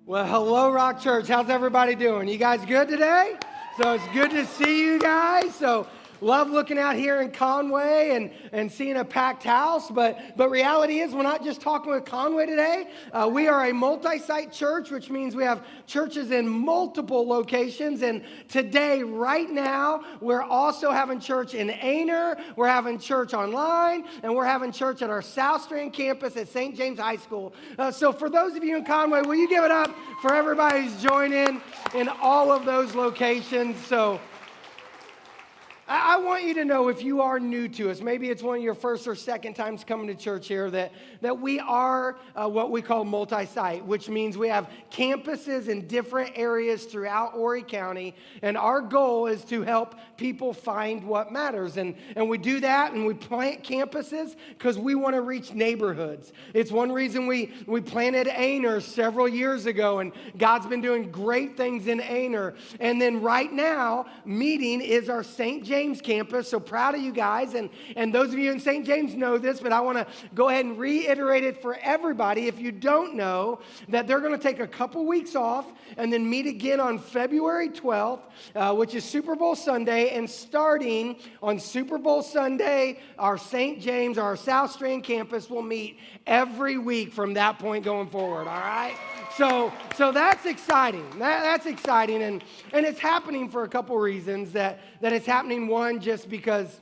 Well, hello, Rock Church. How's everybody doing? You guys good today? So it's good to see you guys. So love looking out here in Conway and seeing a packed house. But reality is we're not just talking with Conway today. We are a multi-site church, which means we have churches in multiple locations. And today, right now, we're also having church in Aner. We're having church online. And we're having church at our South Strand campus at St. James High School. So for those of you in Conway, will you give it up for everybody who's joining in all of those locations? So I want you to know, if you are new to us, maybe it's one of your first or second times coming to church here, that we are what we call multi-site, which means we have campuses in different areas throughout Horry County, and our goal is to help people find what matters. And we do that, and we plant campuses because we want to reach neighborhoods. It's one reason we planted Aner several years ago, and God's been doing great things in Aner. And then right now, Meeting is our St. James campus, so proud of you guys, and those of you in St. James know this, but I want to go ahead and reiterate it for everybody. If you don't know, that they're going to take a couple weeks off and then meet again on February 12th, which is Super Bowl Sunday, and starting on Super Bowl Sunday, our St. James, our South Strand campus will meet every week from that point going forward, all right? So that's exciting. That's exciting, and it's happening for a couple reasons. That it's happening, one, just because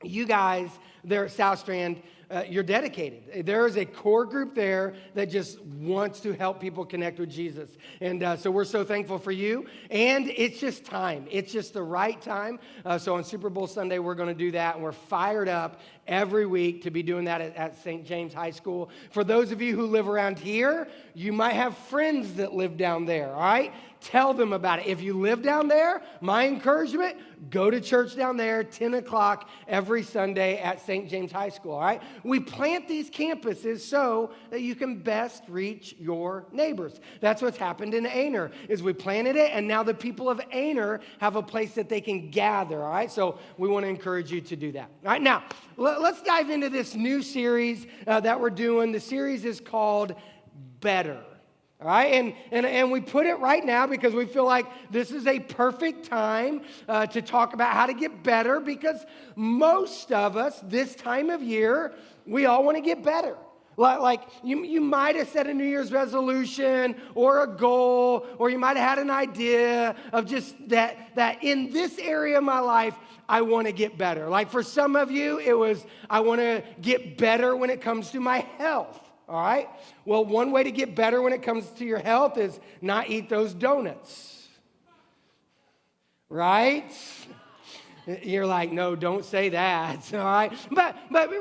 you guys there at South Strand, you're dedicated. There is a core group there that just wants to help people connect with Jesus. And so we're so thankful for you. And it's just time. It's just the right time. So on Super Bowl Sunday, we're going to do that. And we're fired up every week to be doing that at St. James High School. For those of you who live around here, you might have friends that live down there, all right? Tell them about it. If you live down there, my encouragement, go to church down there, 10 o'clock every Sunday at St. James High School, all right? We plant these campuses so that you can best reach your neighbors. That's what's happened in Aner, is we planted it, and now the people of Aner have a place that they can gather, all right? So we want to encourage you to do that. All right, now, let's dive into this new series that we're doing. The series is called Better. All right, and we put it right now because we feel like this is a perfect time to talk about how to get better, because most of us this time of year, we all want to get better. Like you might have set a New Year's resolution or a goal, or you might have had an idea of just that in this area of my life, I want to get better. Like for some of you, it was, I want to get better when it comes to my health. All right? Well, one way to get better when it comes to your health is not eat those donuts. Right? You're like, no, don't say that, all right? But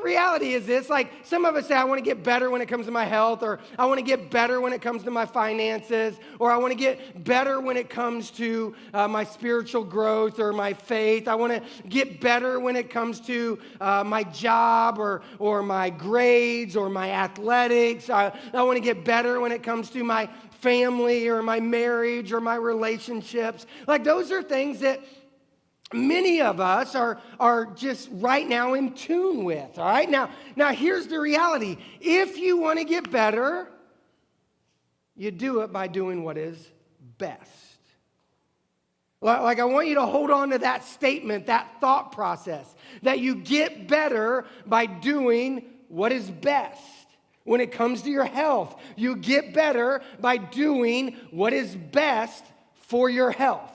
reality is this, like some of us say, I want to get better when it comes to my health, or I want to get better when it comes to my finances, or I want to get better when it comes to my spiritual growth or my faith. I want to get better when it comes to my job or my grades or my athletics. I want to get better when it comes to my family or my marriage or my relationships. Like those are things that many of us are just right now in tune with, all right? Now here's the reality. If you want to get better, you do it by doing what is best. Like I want you to hold on to that statement, that thought process, that you get better by doing what is best. When it comes to your health, you get better by doing what is best for your health.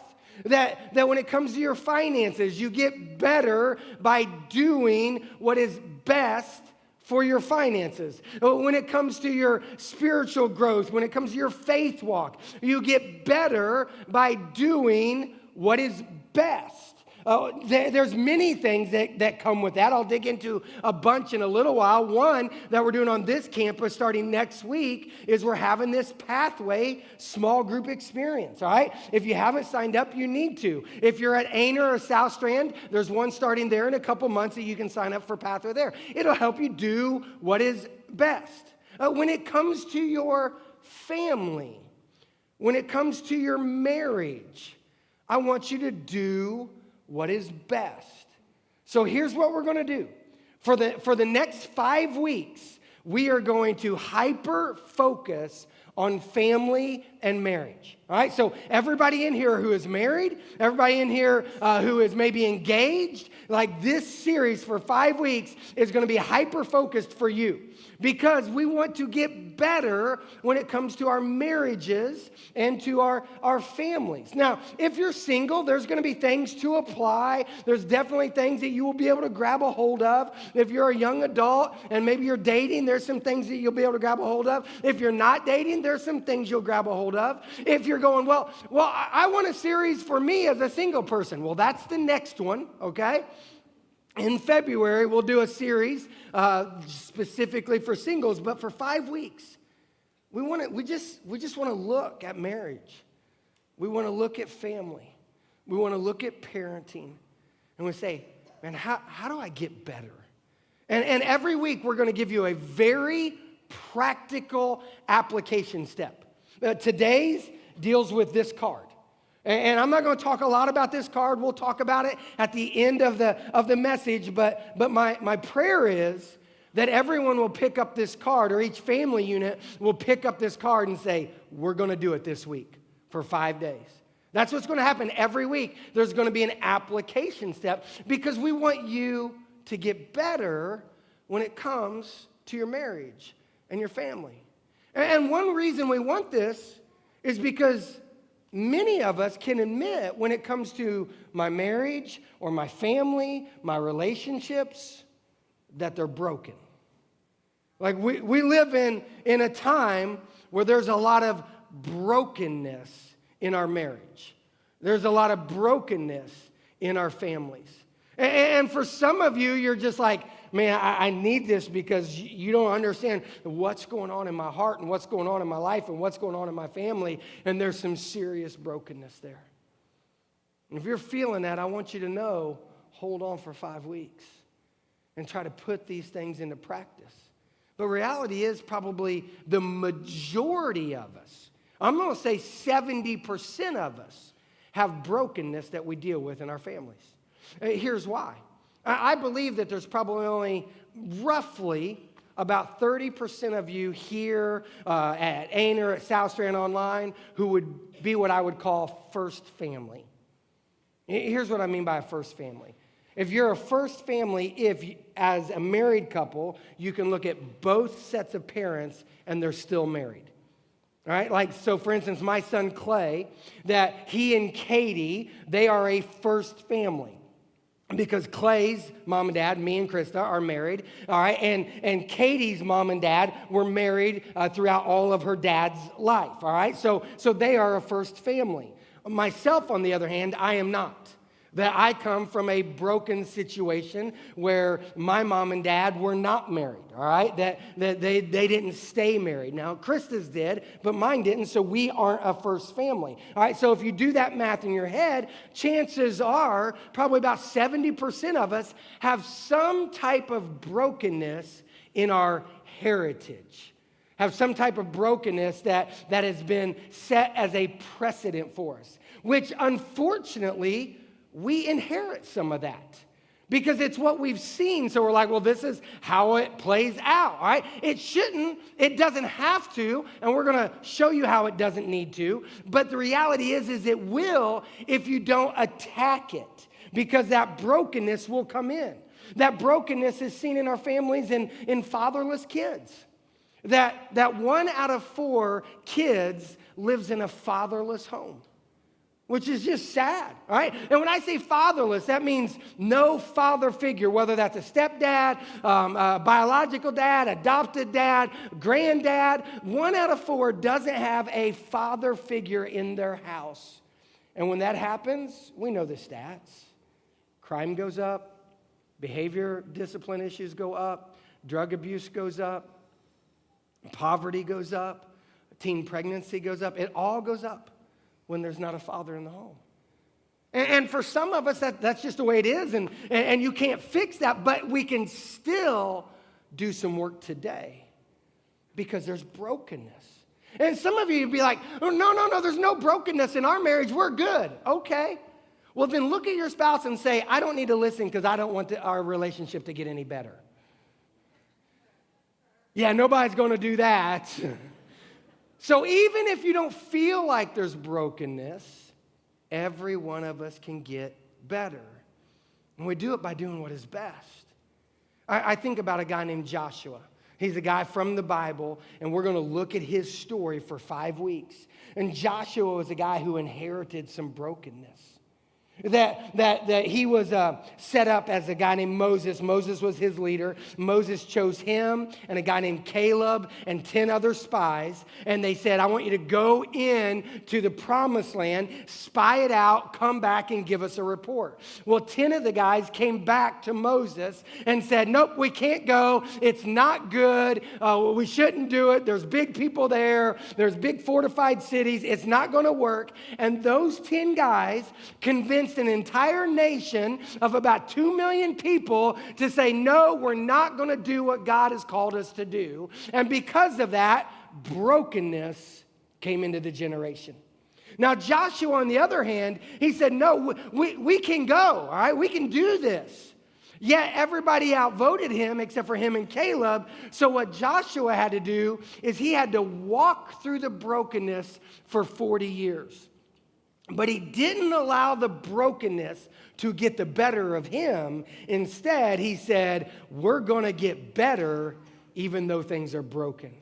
That when it comes to your finances, you get better by doing what is best for your finances. When it comes to your spiritual growth, when it comes to your faith walk, you get better by doing what is best. There's many things that come with that. I'll dig into a bunch in a little while. One that we're doing on this campus starting next week is we're having this Pathway small group experience, all right? If you haven't signed up, you need to. If you're at Aner or South Strand, there's one starting there in a couple months that you can sign up for Pathway there. It'll help you do what is best. When it comes to your family, when it comes to your marriage, I want you to do what is best. So here's what we're going to do. For the next 5 weeks, we are going to hyper focus on family and marriage. All right, so everybody in here who is married, everybody in here who is maybe engaged, like this series for 5 weeks is going to be hyper-focused for you because we want to get better when it comes to our marriages and to our families. Now, if you're single, there's going to be things to apply. There's definitely things that you will be able to grab a hold of. If you're a young adult and maybe you're dating, there's some things that you'll be able to grab a hold of. If you're not dating, there's some things you'll grab a hold of. If you're going, well, I want a series for me as a single person. Well, that's the next one, okay? In February, we'll do a series specifically for singles, but for 5 weeks, we just want to look at marriage. We want to look at family. We want to look at parenting, and we say, man, how do I get better? And every week, we're going to give you a very practical application step. Today's deals with this card. And I'm not going to talk a lot about this card. We'll talk about it at the end of the message. But my prayer is that everyone will pick up this card, or each family unit will pick up this card and say, we're going to do it this week for 5 days. That's what's going to happen every week. There's going to be an application step because we want you to get better when it comes to your marriage and your family. And one reason we want this is because many of us can admit when it comes to my marriage or my family, my relationships, that they're broken. Like we live in a time where there's a lot of brokenness in our marriage. There's a lot of brokenness in our families. And for some of you, you're just like, man, I need this because you don't understand what's going on in my heart and what's going on in my life and what's going on in my family. And there's some serious brokenness there. And if you're feeling that, I want you to know, hold on for 5 weeks and try to put these things into practice. But reality is probably the majority of us, I'm going to say 70% of us, have brokenness that we deal with in our families. Here's why. I believe that there's probably only roughly about 30% of you here at Ainer, at South Strand Online, who would be what I would call first family. Here's what I mean by a first family. If you're a first family, as a married couple, you can look at both sets of parents and they're still married. All right, like, so for instance, my son Clay, that he and Katie, they are a first family. Because Clay's mom and dad, me and Krista, are married, all right? And Katie's mom and dad were married throughout all of her dad's life, all right? So they are a first family. Myself, on the other hand, I am not. That I come from a broken situation where my mom and dad were not married, all right? That they didn't stay married. Now, Krista's did, but mine didn't, so we aren't a first family. All right, so if you do that math in your head, chances are probably about 70% of us have some type of brokenness in our heritage. Have some type of brokenness that has been set as a precedent for us, which unfortunately, we inherit some of that because it's what we've seen. So we're like, well, this is how it plays out, all right? It doesn't have to, and we're going to show you how it doesn't need to. But the reality is it will if you don't attack it, because that brokenness will come in. That brokenness is seen in our families and in fatherless kids. That 1 out of 4 kids lives in a fatherless home, which is just sad, all right? And when I say fatherless, that means no father figure, whether that's a stepdad, a biological dad, adopted dad, granddad. 1 out of 4 doesn't have a father figure in their house. And when that happens, we know the stats. Crime goes up, behavior discipline issues go up, drug abuse goes up, poverty goes up, teen pregnancy goes up. It all goes up when there's not a father in the home. And for some of us, that's just the way it is, and you can't fix that, but we can still do some work today because there's brokenness. And some of you would be like, oh, no, there's no brokenness in our marriage, we're good. Okay. Well, then look at your spouse and say, I don't need to listen because I don't want our relationship to get any better. Yeah, nobody's going to do that. So even if you don't feel like there's brokenness, every one of us can get better. And we do it by doing what is best. I think about a guy named Joshua. He's a guy from the Bible, and we're going to look at his story for 5 weeks. And Joshua was a guy who inherited some brokenness. That he was set up as a guy named Moses. Moses was his leader. Moses chose him and a guy named Caleb and 10 other spies. And they said, I want you to go in to the promised land, spy it out, come back and give us a report. Well, 10 of the guys came back to Moses and said, nope, we can't go. It's not good. We shouldn't do it. There's big people there. There's big fortified cities. It's not going to work. And those 10 guys convinced an entire nation of about 2 million people to say, no, we're not going to do what God has called us to do. And because of that, brokenness came into the generation. Now, Joshua, on the other hand, he said, no, we can go, all right? We can do this. Yet everybody outvoted him except for him and Caleb. So what Joshua had to do is he had to walk through the brokenness for 40 years. But he didn't allow the brokenness to get the better of him. Instead, he said, we're going to get better even though things are broken.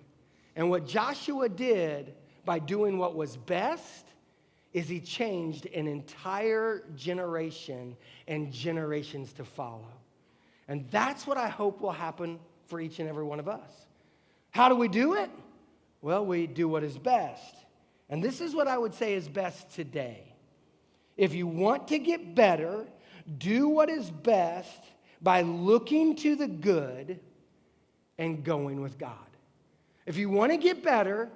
And what Joshua did by doing what was best is he changed an entire generation and generations to follow. And that's what I hope will happen for each and every one of us. How do we do it? Well, we do what is best. And this is what I would say is best today. If you want to get better, do what is best by looking to the good and going with God. If you want to get better,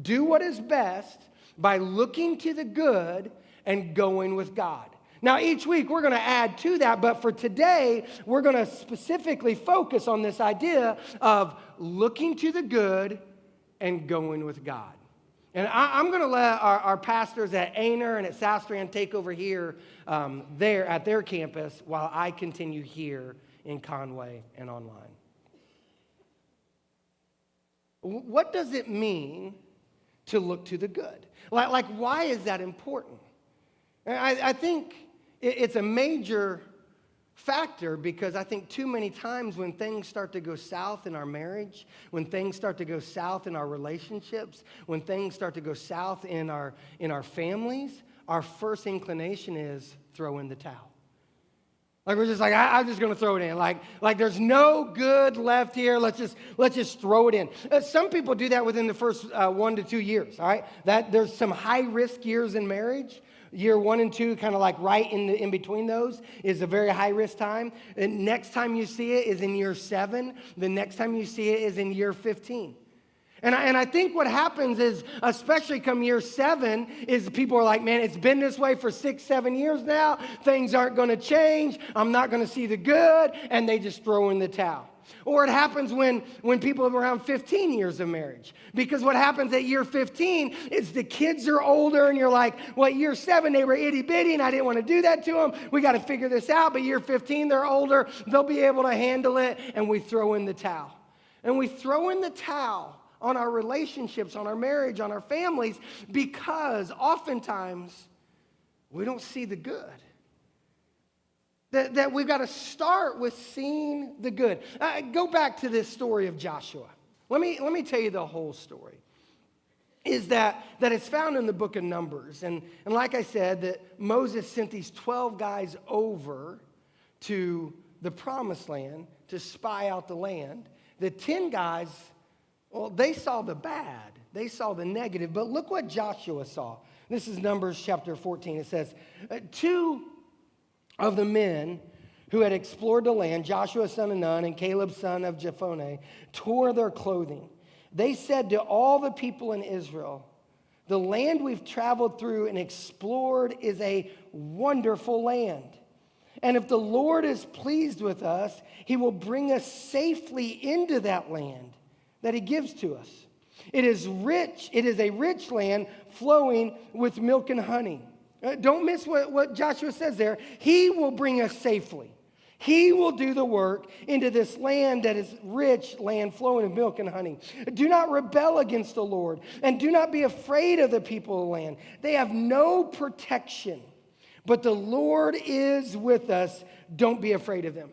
do what is best by looking to the good and going with God. Now, each week we're going to add to that, but for today, we're going to specifically focus on this idea of looking to the good and going with God. And I'm going to let our pastors at Aner and at Southstrand take over here there at their campus while I continue here in Conway and online. What does it mean to look to the good? Like why is that important? I think it's a major factor because I think too many times when things start to go south in our marriage, when things start to go south in our relationships, when things start to go south in our families, our first inclination is throw in the towel. Like we're just like, I'm just going to throw it in. Like there's no good left here. Let's just throw it in. Some people do that within the first 1 to 2 years. All right, that there's some high risk years in marriage. Year 1 and 2, kind of like right in between those, is a very high-risk time. And next time you see it is in year 7. The next time you see it is in year 15. And I think what happens is, especially come year 7, is people are like, man, it's been this way for 6, 7 years now. Things aren't going to change. I'm not going to see the good. And they just throw in the towel. Or it happens when people are around 15 years of marriage. Because what happens at year 15 is the kids are older and you're like, well, at year 7, they were itty bitty and I didn't want to do that to them. We got to figure this out. But year 15, they're older. They'll be able to handle it. And we throw in the towel. And we throw in the towel on our relationships, on our marriage, on our families, because oftentimes we don't see the good. That we've got to start with seeing the good. Go back to this story of Joshua. Let me tell you the whole story. Is that it's found in the book of Numbers. And like I said, that Moses sent these 12 guys over to the promised land to spy out the land. The 10 guys, well, they saw the bad. They saw the negative. But look what Joshua saw. This is Numbers chapter 14. It says, 2 of the men who had explored the land, Joshua son of Nun and Caleb son of Jephunneh, tore their clothing. They said to all the people in Israel, the land we've traveled through and explored is a wonderful land. And if the Lord is pleased with us, he will bring us safely into that land that he gives to us. It is rich. It is a rich land flowing with milk and honey. Don't miss what Joshua says there. He will bring us safely. He will do the work into this land that is rich, land flowing with milk and honey. Do not rebel against the Lord, and do not be afraid of the people of the land. They have no protection, but the Lord is with us. Don't be afraid of them.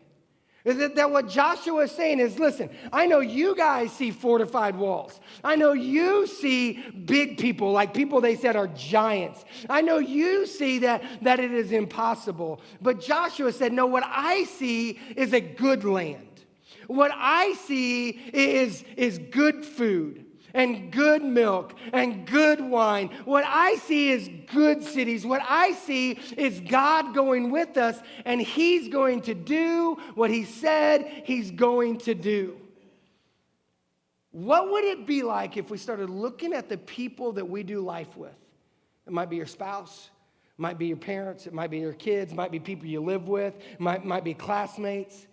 That what Joshua is saying is, listen, I know you guys see fortified walls. I know you see big people, like people they said are giants. I know you see that it is impossible. But Joshua said, no, what I see is a good land. What I see is good food and good milk and good wine. What I see is good cities. What I see is God going with us, and he's going to do what he said he's going to do. What would it be like if we started looking at the people that we do life with? It might be your spouse, it might be your parents, it might be your kids, it might be people you live with, it might be classmates.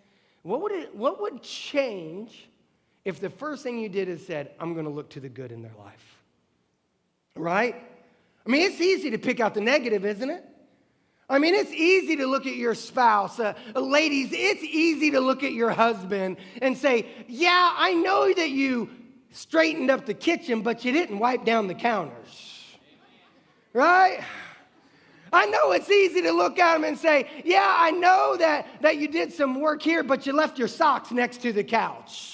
What would change if the first thing you did is said, I'm going to look to the good in their life? Right? I mean, it's easy to pick out the negative, isn't it? I mean, it's easy to look at your spouse. Ladies, it's easy to look at your husband and say, yeah, I know that you straightened up the kitchen, but you didn't wipe down the counters. Right? I know it's easy to look at him and say, yeah, I know that you did some work here, but you left your socks next to the couch.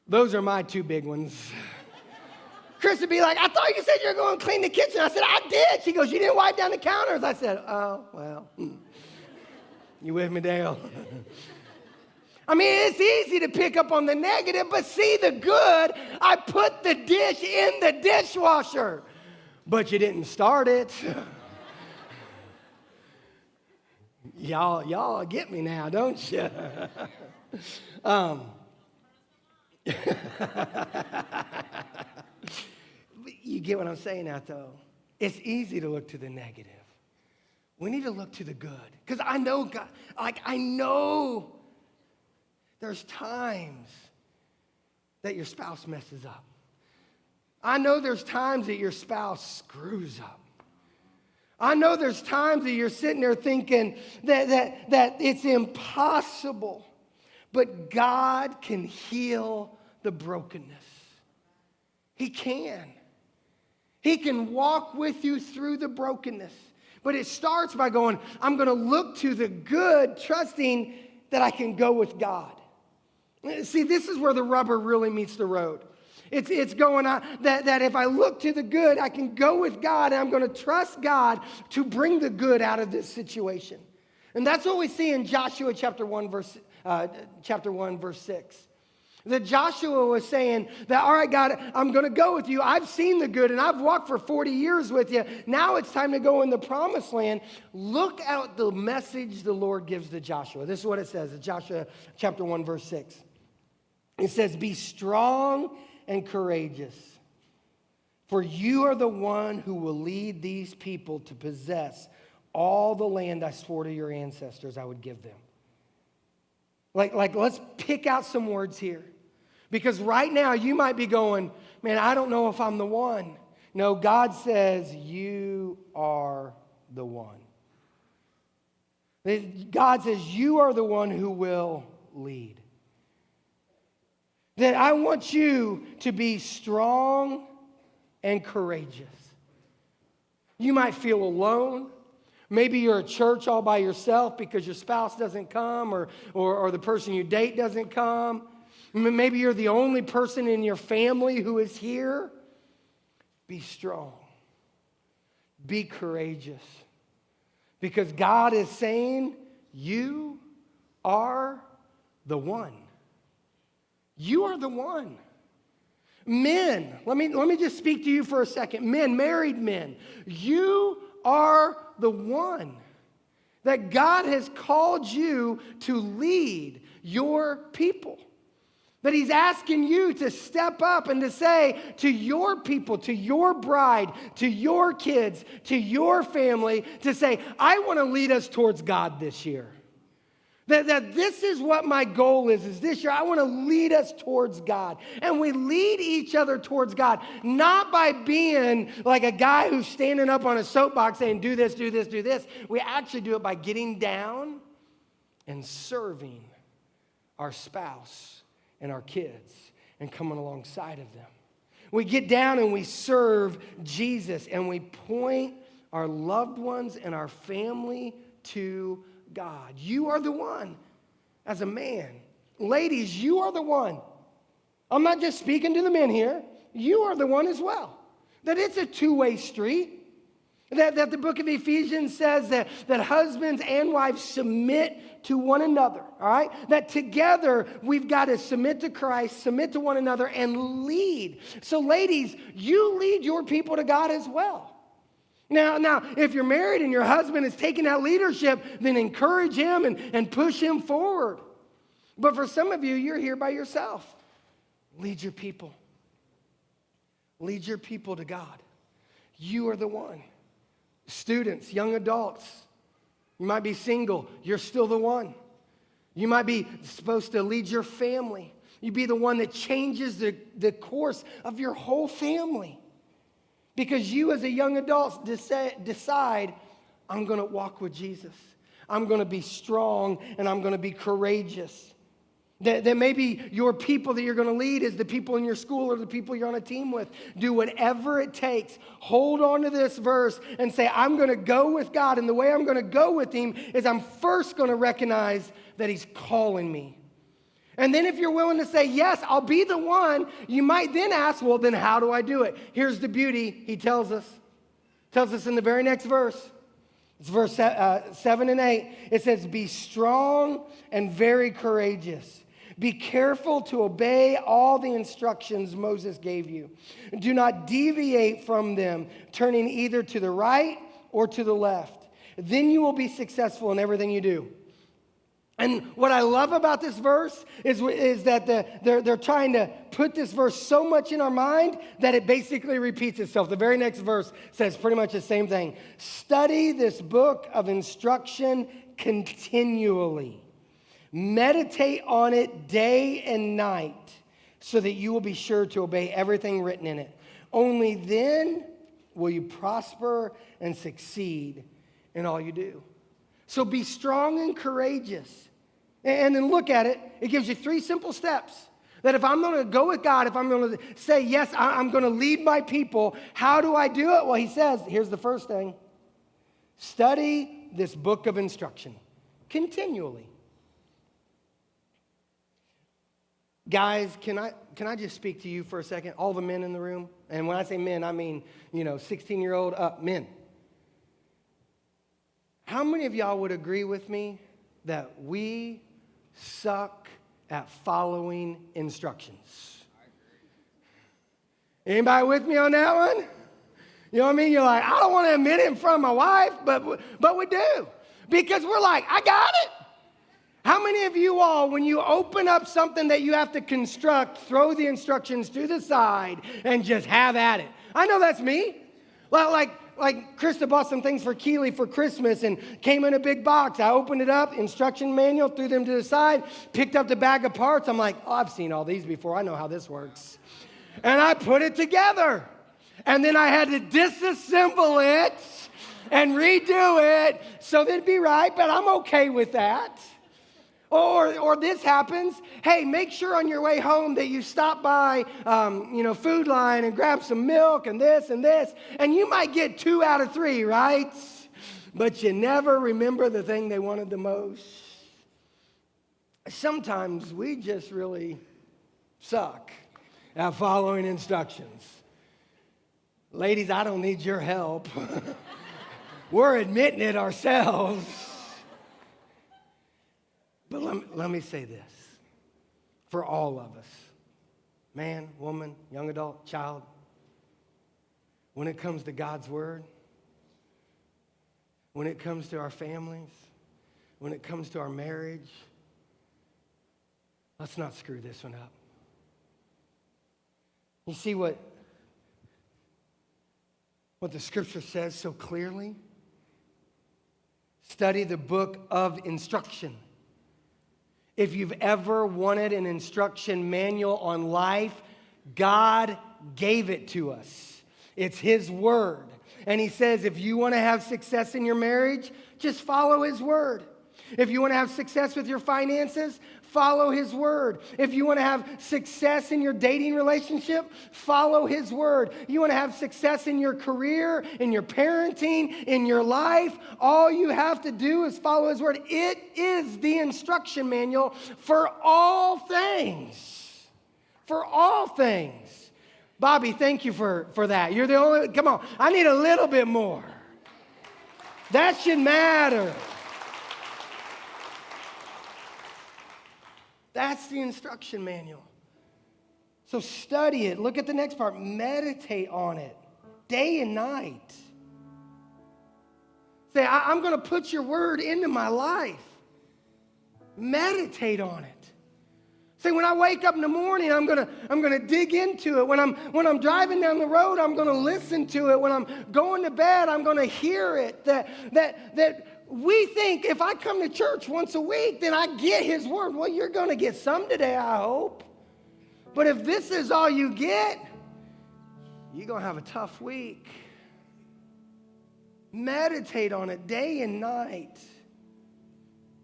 Those are my two big ones. Chris would be like, I thought you said you were going to clean the kitchen. I said, I did. She goes, you didn't wipe down the counters. I said, oh, well. You with me, Dale? I mean, it's easy to pick up on the negative, but see the good. I put the dish in the dishwasher, but you didn't start it. Y'all get me now, don't you? You get what I'm saying now, though. It's easy to look to the negative. We need to look to the good. Because I know God, I know there's times that your spouse messes up. I know there's times that your spouse screws up. I know there's times that you're sitting there thinking that it's impossible. But God can heal the brokenness. He can. He can walk with you through the brokenness. But it starts by going, I'm going to look to the good, trusting that I can go with God. See, this is where the rubber really meets the road. It's going on that if I look to the good, I can go with God, and I'm going to trust God to bring the good out of this situation. And that's what we see in Joshua chapter 1, verse 6. That Joshua was saying that, all right, God, I'm going to go with you. I've seen the good, and I've walked for 40 years with you. Now it's time to go in the promised land. Look at the message the Lord gives to Joshua. This is what it says in Joshua chapter 1, verse 6. It says, be strong and courageous, for you are the one who will lead these people to possess all the land I swore to your ancestors I would give them. Like, let's pick out some words here. Because right now you might be going, man, I don't know if I'm the one. No, God says you are the one. God says you are the one who will lead. That I want you to be strong and courageous. You might feel alone. Maybe you're at church all by yourself because your spouse doesn't come or the person you date doesn't come. Maybe you're the only person in your family who is here. Be strong. Be courageous. Because God is saying, you are the one. You are the one. Men, let me just speak to you for a second. Men, married men, you are the one that God has called you to lead your people. That he's asking you to step up and to say to your people, to your bride, to your kids, to your family, to say, I want to lead us towards God this year. That this is what my goal is this year. I want to lead us towards God. And we lead each other towards God, not by being like a guy who's standing up on a soapbox saying, do this, do this, do this. We actually do it by getting down and serving our spouse and our kids and coming alongside of them. We get down and we serve Jesus and we point our loved ones and our family to God. You are the one as a man. Ladies, you are the one. I'm not just speaking to the men here. You are the one as well. That it's a two-way street. That the book of Ephesians says that husbands and wives submit to one another, all right? That together we've got to submit to Christ, submit to one another, and lead. So ladies, you lead your people to God as well. Now, if you're married and your husband is taking that leadership, then encourage him and push him forward. But for some of you, you're here by yourself. Lead your people. Lead your people to God. You are the one. Students, young adults, you might be single, you're still the one. You might be supposed to lead your family. You be the one that changes the course of your whole family. Because you as a young adult decide, I'm going to walk with Jesus. I'm going to be strong and I'm going to be courageous. That maybe your people that you're going to lead is the people in your school or the people you're on a team with. Do whatever it takes. Hold on to this verse and say, I'm going to go with God. And the way I'm going to go with him is I'm first going to recognize that he's calling me. And then if you're willing to say, yes, I'll be the one, you might then ask, well, then how do I do it? Here's the beauty. He tells us in the very next verse. It's verse 7 and 8. It says, be strong and very courageous. Be careful to obey all the instructions Moses gave you. Do not deviate from them, turning either to the right or to the left. Then you will be successful in everything you do. And what I love about this verse is that they're trying to put this verse so much in our mind that it basically repeats itself. The very next verse says pretty much the same thing. Study this book of instruction continually. Meditate on it day and night so that you will be sure to obey everything written in it. Only then will you prosper and succeed in all you do. So be strong and courageous. And then look at it. It gives you 3 simple steps. That if I'm going to go with God, if I'm going to say, yes, I'm going to lead my people, how do I do it? Well, he says, here's the first thing. Study this book of instruction continually. Guys, can I just speak to you for a second? All the men in the room. And when I say men, I mean, 16-year-old up men. How many of y'all would agree with me that we suck at following instructions? Anybody with me on that one? You know what I mean? You're like, I don't want to admit it in front of my wife, but we do. Because we're like, I got it. How many of you all, when you open up something that you have to construct, throw the instructions to the side and just have at it? I know that's me. Like Krista bought some things for Keely for Christmas and came in a big box. I opened it up, instruction manual, threw them to the side, picked up the bag of parts. I'm like, oh, I've seen all these before. I know how this works. And I put it together. And then I had to disassemble it and redo it so that it'd be right, but I'm okay with that. Or this happens, hey, make sure on your way home that you stop by, Food Line and grab some milk and this, and you might get 2 out of 3, right? But you never remember the thing they wanted the most. Sometimes we just really suck at following instructions. Ladies, I don't need your help. We're admitting it ourselves. But let me say this, for all of us, man, woman, young adult, child, when it comes to God's word, when it comes to our families, when it comes to our marriage, let's not screw this one up. You see what the scripture says so clearly? Study the book of instruction. If you've ever wanted an instruction manual on life, God gave it to us. It's his word. And he says if you want to have success in your marriage, just follow his word. If you want to have success with your finances, follow His word. If you want to have success in your dating relationship, follow His word. You want to have success in your career, in your parenting, in your life, all you have to do is follow His word. It is the instruction manual for all things. For all things. Bobby, thank you for that. You're the only, come on, I need a little bit more. That should matter. That's the instruction manual. So study it. Look at the next part. Meditate on it day and night. Say, I'm going to put your word into my life. Meditate on it. Say, when I wake up in the morning, I'm gonna dig into it. When I'm driving down the road, I'm gonna listen to it. When I'm going to bed, I'm gonna hear it. That we think if I come to church once a week, then I get His word. Well, you're gonna get some today, I hope. But if this is all you get, you're gonna have a tough week. Meditate on it day and night.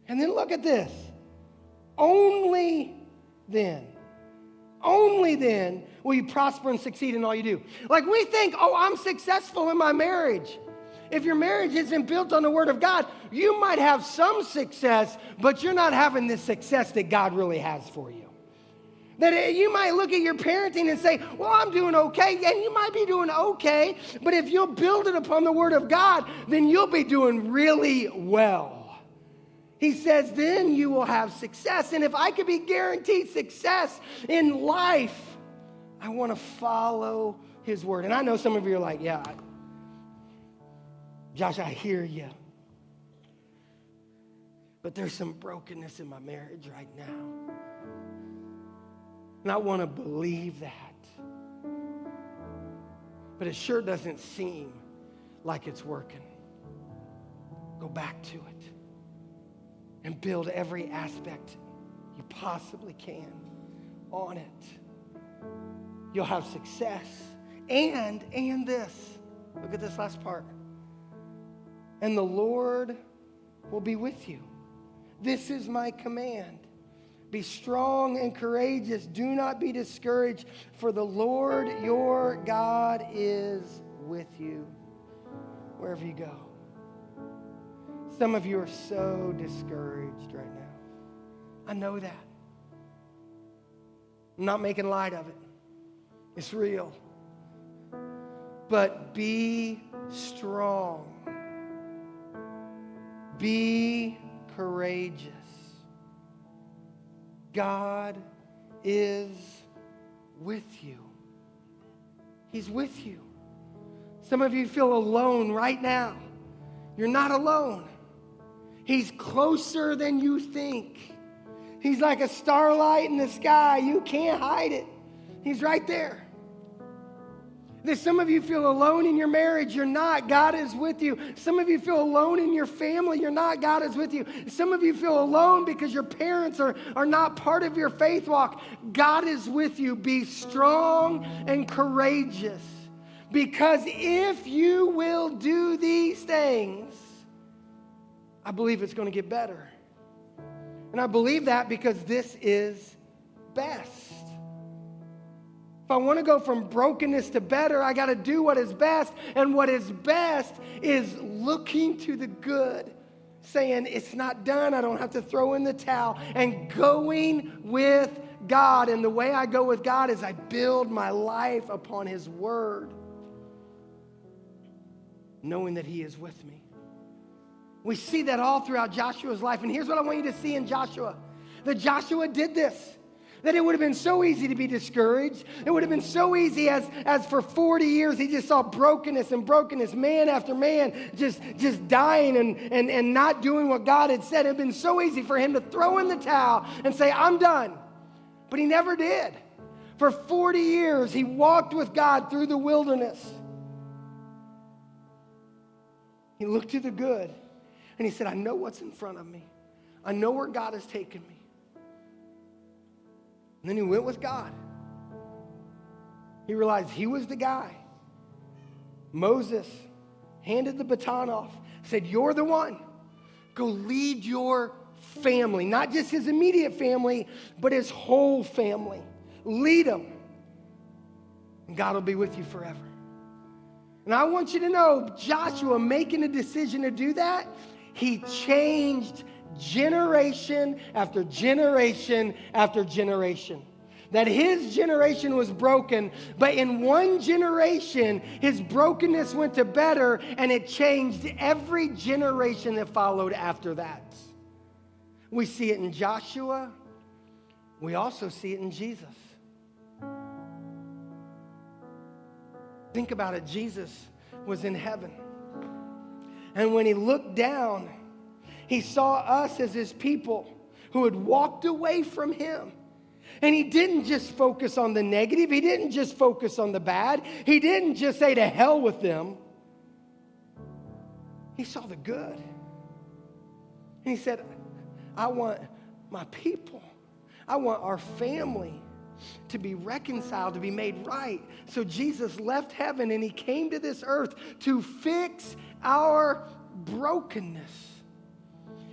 And then look at this. Only then will you prosper and succeed in all you do. Like we think, oh, I'm successful in my marriage. If your marriage isn't built on the Word of God, you might have some success, but you're not having the success that God really has for you. That you might look at your parenting and say, well, I'm doing okay, and you might be doing okay, but if you'll build it upon the Word of God, then you'll be doing really well. He says, then you will have success. And if I could be guaranteed success in life, I want to follow His word. And I know some of you are like, yeah, Josh, I hear you. But there's some brokenness in my marriage right now. And I want to believe that. But it sure doesn't seem like it's working. Go back to it. And build every aspect you possibly can on it. You'll have success. And this. Look at this last part. And the Lord will be with you. This is my command. Be strong and courageous. Do not be discouraged, for the Lord your God is with you wherever you go. Some of you are so discouraged right now. I know that. I'm not making light of it. It's real. But be strong. Be courageous. God is with you. He's with you. Some of you feel alone right now. You're not alone. He's closer than you think. He's like a starlight in the sky. You can't hide it. He's right there. Some of you feel alone in your marriage. You're not. God is with you. Some of you feel alone in your family. You're not. God is with you. Some of you feel alone because your parents are not part of your faith walk. God is with you. Be strong and courageous. Because if you will do these things, I believe it's going to get better. And I believe that because this is best. If I want to go from brokenness to better, I got to do what is best. And what is best is looking to the good, saying it's not done, I don't have to throw in the towel, and going with God. And the way I go with God is I build my life upon His word, knowing that He is with me. We see that all throughout Joshua's life. And here's what I want you to see in Joshua. That Joshua did this. That it would have been so easy to be discouraged. It would have been so easy as for 40 years he just saw brokenness and brokenness, man after man, just dying and not doing what God had said. It would have been so easy for him to throw in the towel and say, I'm done. But he never did. For 40 years he walked with God through the wilderness. He looked to the good. And he said, I know what's in front of me. I know where God has taken me. And then he went with God. He realized he was the guy. Moses handed the baton off, said, you're the one. Go lead your family, not just his immediate family, but his whole family. Lead them. And God will be with you forever. And I want you to know, Joshua making a decision to do that, he changed generation after generation after generation. That his generation was broken, but in one generation, his brokenness went to better, and it changed every generation that followed after that. We see it in Joshua. We also see it in Jesus. Think about it. Jesus was in heaven. And when he looked down, he saw us as his people who had walked away from him. And he didn't just focus on the negative. He didn't just focus on the bad. He didn't just say to hell with them. He saw the good. And he said, I want my people, I want our family to be reconciled, to be made right. So Jesus left heaven and he came to this earth to fix our brokenness.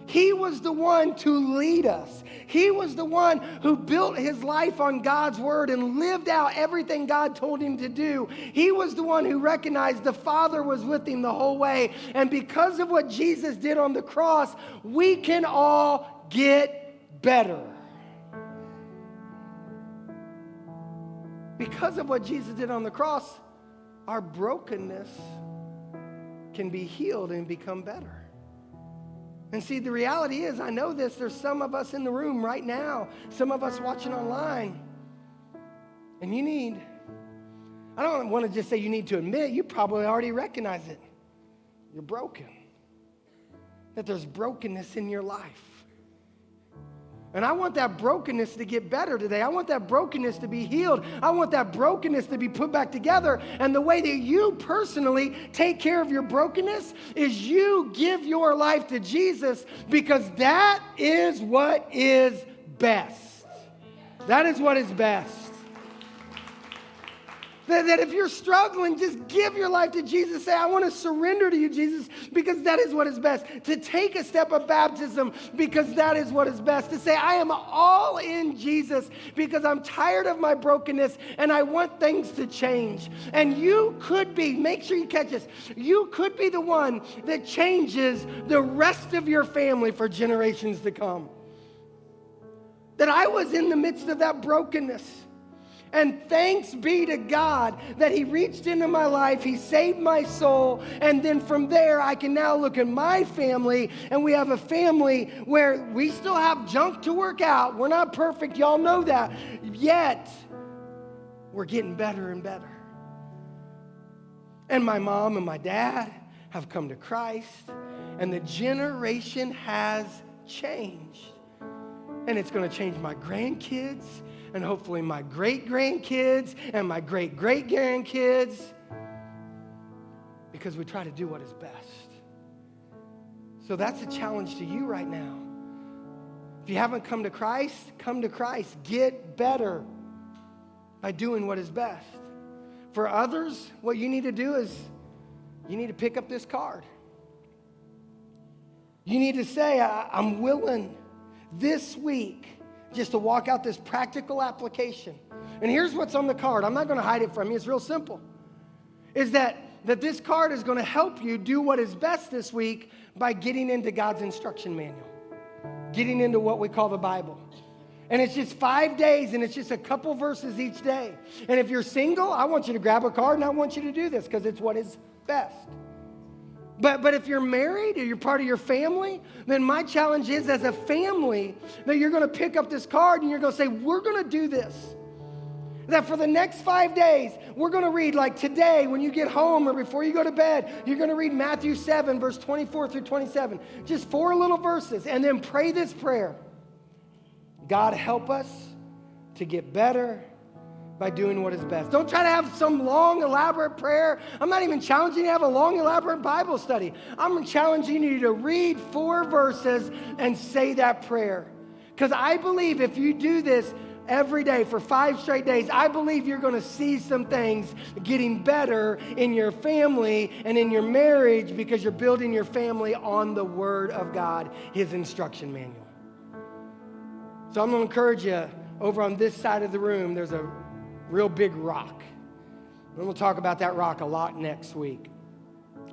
He was the one to lead us. He was the one who built his life on God's word and lived out everything God told him to do. He was the one who recognized the Father was with him the whole way. And because of what Jesus did on the cross, we can all get better. Because of what Jesus did on the cross, our brokenness can be healed and become better. And see, the reality is, I know this, there's some of us in the room right now, some of us watching online, and I don't want to just say you need to admit, you probably already recognize it. You're broken. That there's brokenness in your life. And I want that brokenness to get better today. I want that brokenness to be healed. I want that brokenness to be put back together. And the way that you personally take care of your brokenness is you give your life to Jesus, because that is what is best. That is what is best. That if you're struggling, just give your life to Jesus. Say, I want to surrender to you, Jesus, because that is what is best. To take a step of baptism, because that is what is best. To say, I am all in Jesus because I'm tired of my brokenness and I want things to change. And you could be, make sure you catch this, you could be the one that changes the rest of your family for generations to come. That I was in the midst of that brokenness. And thanks be to God that he reached into my life, he saved my soul, and then from there I can now look at my family, and we have a family where we still have junk to work out. We're not perfect, y'all know that. Yet, we're getting better and better. And my mom and my dad have come to Christ, and the generation has changed. And it's going to change my grandkids, and hopefully my great-grandkids and my great-great-grandkids, because we try to do what is best. So that's a challenge to you right now. If you haven't come to Christ, come to Christ. Get better by doing what is best. For others, what you need to do is you need to pick up this card. You need to say, I'm willing this week just to walk out this practical application. And here's what's on the card. I'm not going to hide it from you. It's real simple. Is that this card is going to help you do what is best this week by getting into God's instruction manual. Getting into what we call the Bible. And it's just 5 days, and it's just a couple verses each day. And if you're single, I want you to grab a card, and I want you to do this because it's what is best. But if you're married or you're part of your family, then my challenge is, as a family, that you're going to pick up this card and you're going to say, we're going to do this. That for the next 5 days, we're going to read, like today, when you get home or before you go to bed, you're going to read Matthew 7, verse 24 through 27. Just 4 little verses, and then pray this prayer. God, help us to get better by doing what is best. Don't try to have some long, elaborate prayer. I'm not even challenging you to have a long, elaborate Bible study. I'm challenging you to read 4 verses and say that prayer. Because I believe if you do this, every day for 5 straight days, I believe you're going to see some things getting better in your family and in your marriage because you're building your family on the Word of God, His instruction manual. So I'm going to encourage you, over on this side of the room, there's a real big rock. And we'll talk about that rock a lot next week.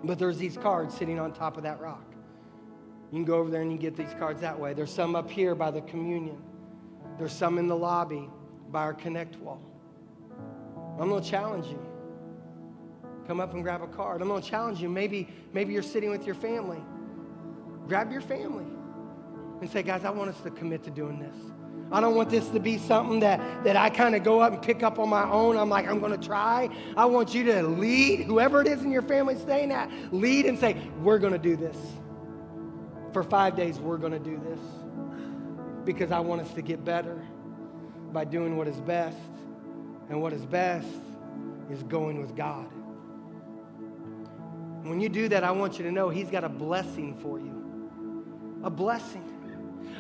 But there's these cards sitting on top of that rock. You can go over there and you can get these cards that way. There's some up here by the communion. There's some in the lobby by our Connect wall. I'm going to challenge you. Come up and grab a card. I'm going to challenge you. Maybe you're sitting with your family. Grab your family and say, guys, I want us to commit to doing this. I don't want this to be something that I kind of go up and pick up on my own. I'm like, I'm going to try. I want you to lead, whoever it is in your family staying at, lead and say, we're going to do this. For 5 days, we're going to do this. Because I want us to get better by doing what is best. And what is best is going with God. When you do that, I want you to know He's got a blessing for you. A blessing.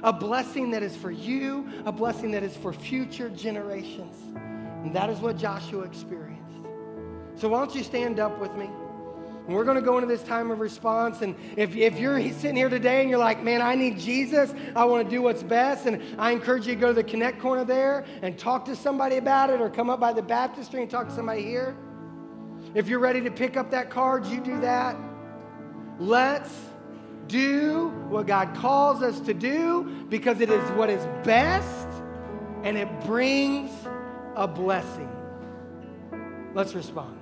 A blessing that is for you, a blessing that is for future generations. And that is what Joshua experienced. So why don't you stand up with me? And we're going to go into this time of response. And if you're sitting here today and you're like, man, I need Jesus. I want to do what's best. And I encourage you to go to the Connect corner there and talk to somebody about it, or come up by the baptistry and talk to somebody here. If you're ready to pick up that card, you do that. Let's do what God calls us to do, because it is what is best and it brings a blessing. Let's respond.